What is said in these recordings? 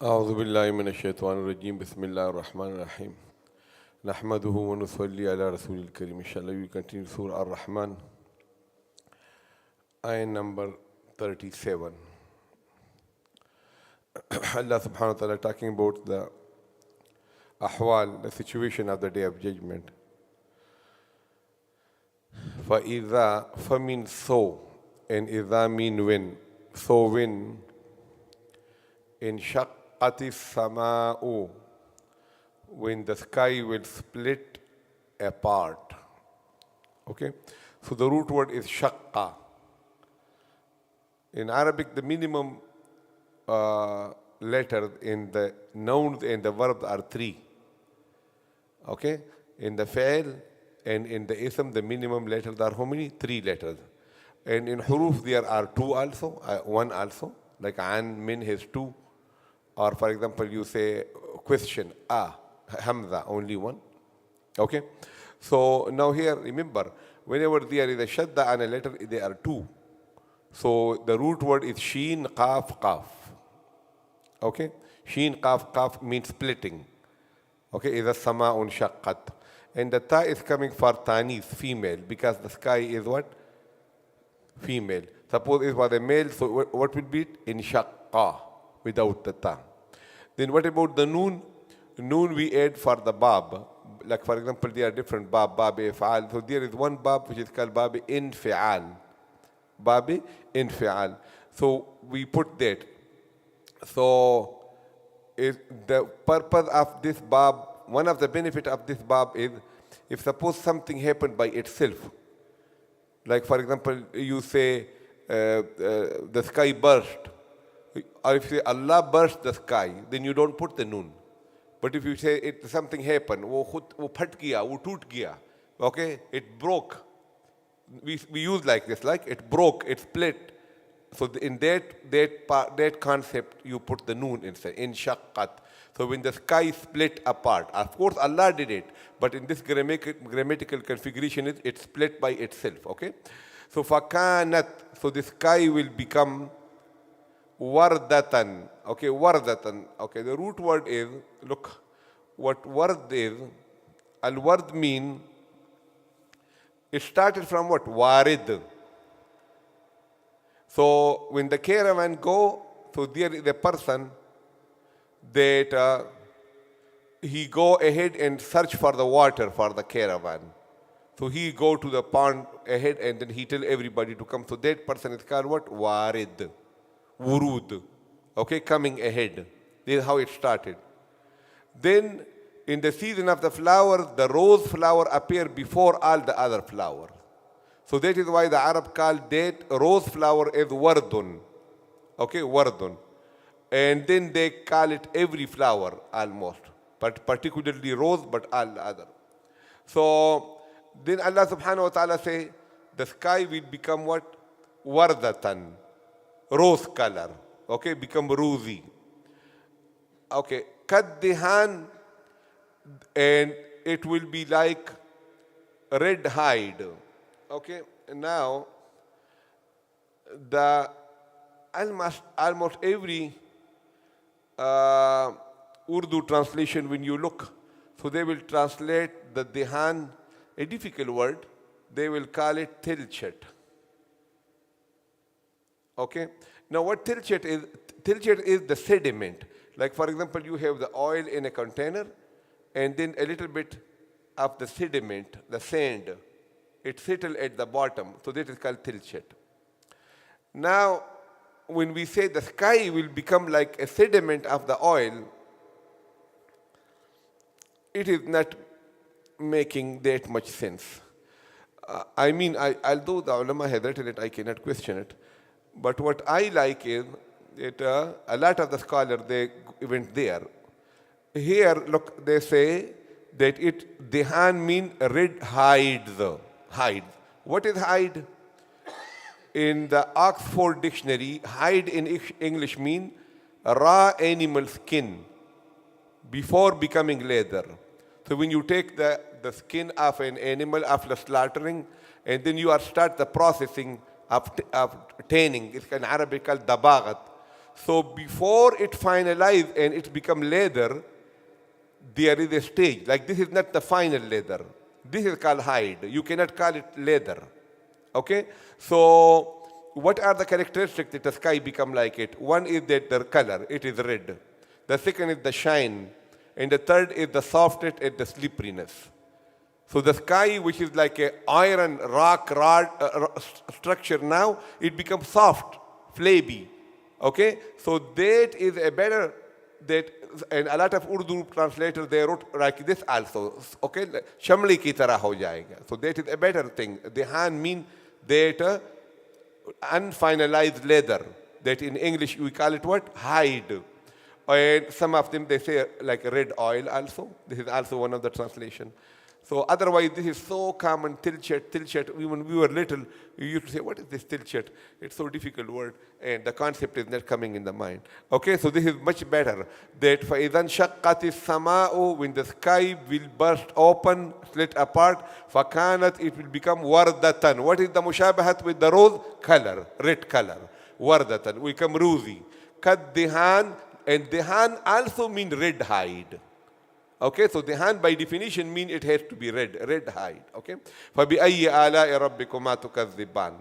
أعوذ بالله من الشيطان الرجيم بسم الله الرحمن الرحيم نحمده ونصلي على رسول الكريم. Inshallah we continue Surah Ar-Rahman, ayah number 37. Allah subhanahu wa ta'ala talking about the ahwal, the situation of the day of judgment. فَإِذَا فَمِن so, and إِذَا mean when. So when انشقت السماء, when the sky will split apart. Okay, so the root word is shaqqa. In Arabic, the minimum letters in the nouns and the verbs are 3. Okay, in the fa'il and in the ism, the minimum letters are how many? 3 letters. And in huruf, there are 2 also, 1 also, like an, min has 2. Or for example, you say question, hamza, only 1. Okay? So now here, remember, whenever there is a shadda on a letter, there are 2. So the root word is sheen, qaf, qaf. Okay? Sheen, qaf, qaf means splitting. Okay? Is a sama'un shaqqat. And the ta is coming for tanis, female, because the sky is what? Female. Suppose it was a male, so what will be it? Inshaqqa, without the ta. Then what about the noon? Noon we add for the bab. Like for example, there are different bab, if'al. So there is one bab which is called bab infi'al. Bab infi'al. So we put that. So the purpose of this bab, one of the benefit of this bab is, if suppose something happened by itself, like for example, you say the sky burst, or if you say Allah burst the sky, then you don't put the noon. But if you say something happened, wo phat gaya, wo toot gaya, okay, it broke. We use like this, like it broke, it split. So in that concept, you put the noon inside, in shaqqat. So when the sky split apart, of course Allah did it, but in this grammatical configuration, it split by itself, okay? So fakanat, so the sky will become wardatan, okay, wardatan, okay, the root word is, look, what ward is, al-ward mean, it started from what? Warid. So when the caravan go, so there is a person that he go ahead and search for the water for the caravan. So he go to the pond ahead and then he tell everybody to come. So that person is called what? Warid. Wurud. Okay, coming ahead. This is how it started. Then in the season of the flowers, the rose flower appear before all the other flowers. So that is why the Arab called that rose flower as wardun. Okay, wardun. And then they call it every flower almost, but particularly rose, but all other. So then Allah subhanahu wa ta'ala say, the sky will become what? Wardatan, rose color. Okay, become rosy. Okay, kaddihan, and it will be like red hide. Okay, now the almost every Urdu translation, when you look, so they will translate the dihan, a difficult word, they will call it tilchet. Okay? Now what tilchet is? Tilchet is the sediment. Like for example, you have the oil in a container and then a little bit of the sediment, the sand, it settles at the bottom. So that is called tilchet. Now, when we say the sky will become like a sediment of the oil, it is not making that much sense. I mean, although the ulama has written it, I cannot question it. But what I like is that a lot of the scholars, they went there. Here, look, they say that dihan mean red hides. Hide. What is hide? In the Oxford Dictionary, hide in English mean raw animal skin before becoming leather. So when you take the skin of an animal after slaughtering, and then you start the processing of tanning, it's in Arabic called dabagat. So before it finalized and it become leather, there is a stage. Like this is not the final leather. This is called hide. You cannot call it leather. Okay? So what are the characteristics that the sky become like it? One is that the color, it is red. The second is the shine. And the third is the softness and the slipperiness. So the sky, which is like a iron rock rod structure now, it becomes soft, flabby. Okay? So that is a better, and a lot of Urdu translators, they wrote like this also. Okay? Shamli ki tarah ho jayega. So that is a better thing. Dihan mean that unfinalized leather. That in English we call it what? Hide. And some of them they say like red oil also. This is also one of the translation. So otherwise this is so common, tilchet. When we were little, we used to say, what is this tilchet? It's so difficult word, and the concept is not coming in the mind. Okay, so this is much better. That فَإِذَا انشَقَّتِ السَّمَاءُ, when the sky will burst open, split apart, فَكَانَتْ, it will become وَرْدَةً. What is the mushabahat with the rose? Color, red color. وَرْدَةً, will become rosy. كَالدِّهَانِ, and dihan also means red hide. Okay, so dihan by definition means it has to be red hide. Okay, فَبِأَيِّ آلَاءِ رَبِّكُمَا تُكَذِّبَانِ.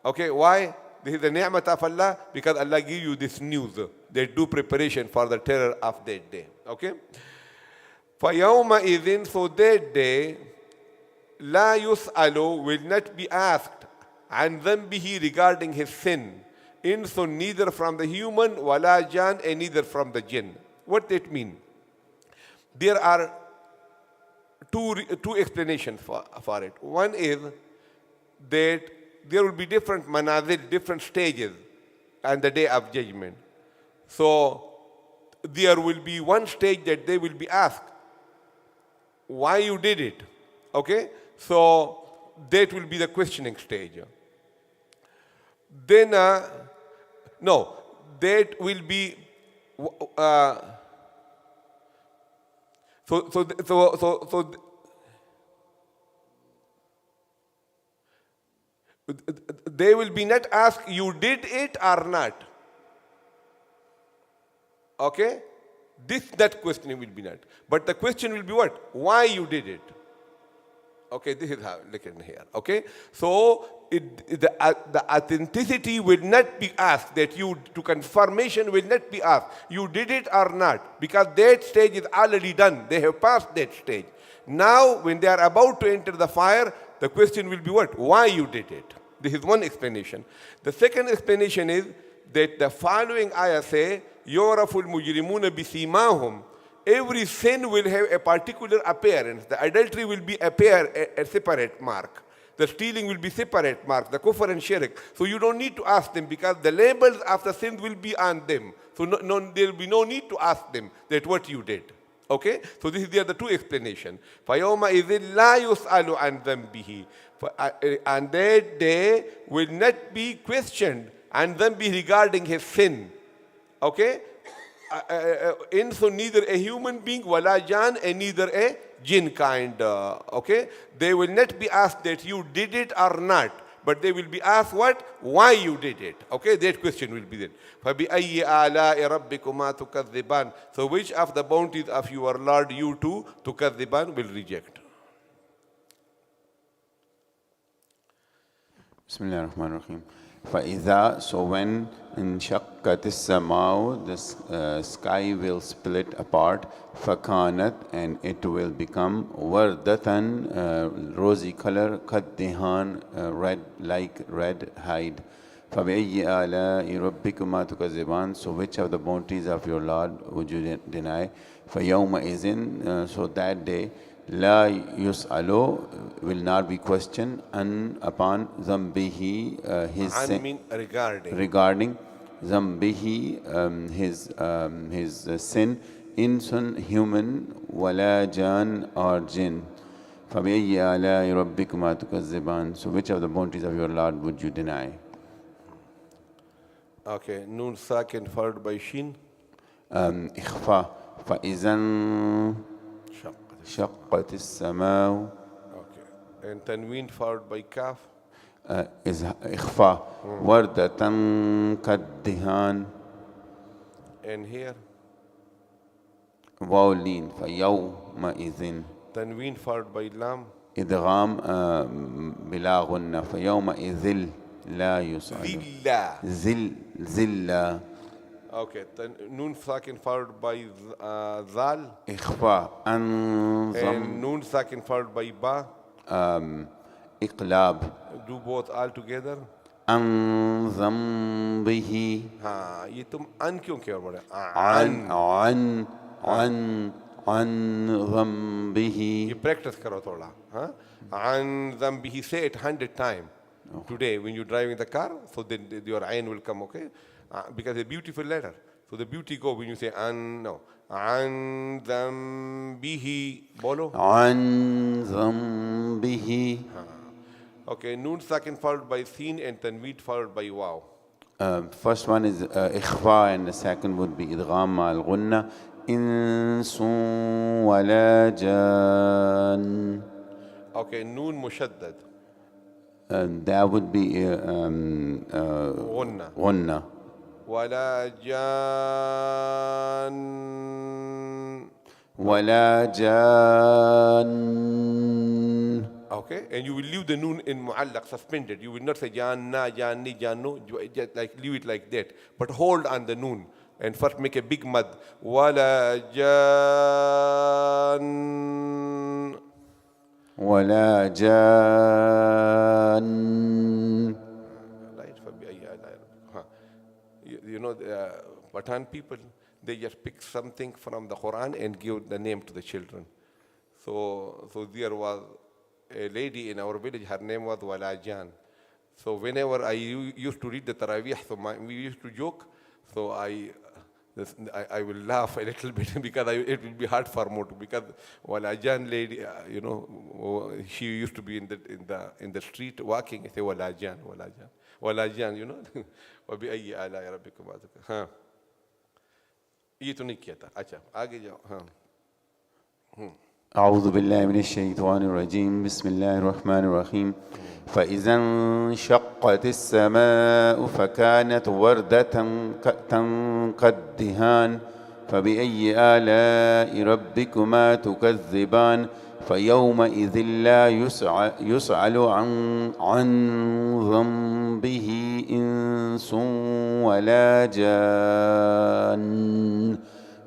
Okay, why? This is the ni'mat of Allah, because Allah give you this news. They do preparation for the terror of that day. Okay, فَيَوْمَئِذٍ, so that day, لَا يُسْأَلُ, will not be asked, عَنْ ذَنْبِهِ, regarding his sin. So neither from the human, wala jan, and neither from the jinn. What that mean? There are two explanations for it. One is that there will be different manazil, different stages on the day of judgment. So there will be one stage that they will be asked, why you did it? Okay? So that will be the questioning stage. Then, no, that will be, they will be not asked, you did it or not. Okay? That question will be not. But the question will be what? Why you did it? Okay, this is how, look in here. Okay? So, the authenticity will not be asked, that you, to confirmation will not be asked, you did it or not, because that stage is already done. They have passed that stage. Now, when they are about to enter the fire, the question will be what? Why you did it? This is one explanation. The second explanation is that the following ayah say, يُعْرَفُ الْمُجْرِمُونَ بِسِيمَاهُمْ. Every sin will have a particular appearance. The adultery will be a separate mark. The stealing will be separate mark. The kufr and shirk. So you don't need to ask them, because the labels of the sins will be on them. So there will be no need to ask them that what you did. Okay? So these are the two explanations. فَيَوْمَئِذٍ لَا يُسْأَلُ عَنْ ذَنْبِهِ. And that day will not be questioned and then be regarding his sin. Okay? So neither a human being, wala jan, and neither a jinn kind. Okay? They will not be asked that you did it or not, but they will be asked what? Why you did it. Okay? That question will be there. فَبِأَيِّ آلَاءِ رَبِّكُمَا تُكَذِّبَانِ. So which of the bounties of your Lord you too, تُكَذِّبَانِ, will reject? Bismillah ar-Rahman ar-Rahim. فَإِذَا, so when انشقت السماء, the sky will split apart, فَكَانَتْ, and it will become وَرْدَةً, rosy color, كَالدِّهَانِ, red, like red hide. فَبِأَيِّ آلَاءِ رَبِّكُمَا تُكَذِّبَانِ. So which of the bounties of your Lord would you deny? فَيَوْمَئِذٍ, so that day, La yus'alu, will not be questioned, and upon zambihi, his sin, regarding zambihi, his sin, insun, human, wala jan, or jinn. فَبِأَيِّ آلَاءِ رَبِّكُمَا تُكَذِّبَانِ. So which of the bounties of your Lord would you deny? Okay, Noon Sakin followed by Shin. إخفاء. فَإِذَا شقت السماء. Okay. And Tanween followed by Kaf. is إخفاء. وردة كالدهان. And here, واو لين فيومئذ. tanween followed by lam. إدغام بلا غنة فيومئذ لا يسأل. Zilla. زل. Okay, noon sakin followed by zal. إخفاء. أنظم. And noon sakin followed by ba. إقلاب. Do both all together. أنظم به. हाँ ये तुम अन क्यों कह रहे हो? عن ذنبه. ये practice करो थोड़ा. हाँ عن ذنبه, say it 100 times today when you're driving the car, so then your ayn will come, okay? Because it's a beautiful letter, so the beauty go when you say an. No, عن ذنبه बोलो. عن ذنبه. Okay, noon sakin followed by sin and tanweed followed by wow. First one is إخفاء and the second would be إدغام مع الغنة. إنس ولا جان. Okay, noon mushaddad. That would be غنة. غنة. ولا جان. ولا جان. Okay, and you will leave the noon in mu'allaq, suspended. You will not say janna, janni, jannu, just like leave it like that. But hold on the noon and first make a big mad. Wala jan. ولا جان. Right, you know, Pathan people, they just pick something from the Qur'an and give the name to the children. So there was a lady in our village, her name was Walajan. So whenever I used to read the Taraweeh, so we used to joke, so I will laugh a little bit because it will be hard for more to, because Walajan lady, you know, she used to be in the street walking, I say Walajan, you know. وبأي آلاء ربكما تكذبان. हाँ ये तो नहीं किया था. अच्छा आगे जाओ. हाँ. أعوذ بالله من الشيطان الرجيم. بسم الله الرحمن الرحيم. فإذا انشقت السماء فكانت وردة كالدهان فبأي آلاء ربكما تكذبان فيومئذ لا يسأل عن ذنبه إنس ولا جان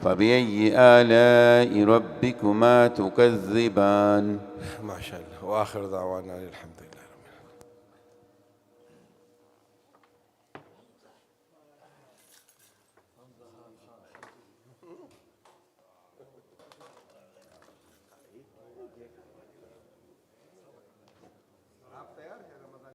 فبأي آلاء ربكما تكذبان. ما شاء الله. وآخر دعوانا الحمد لله.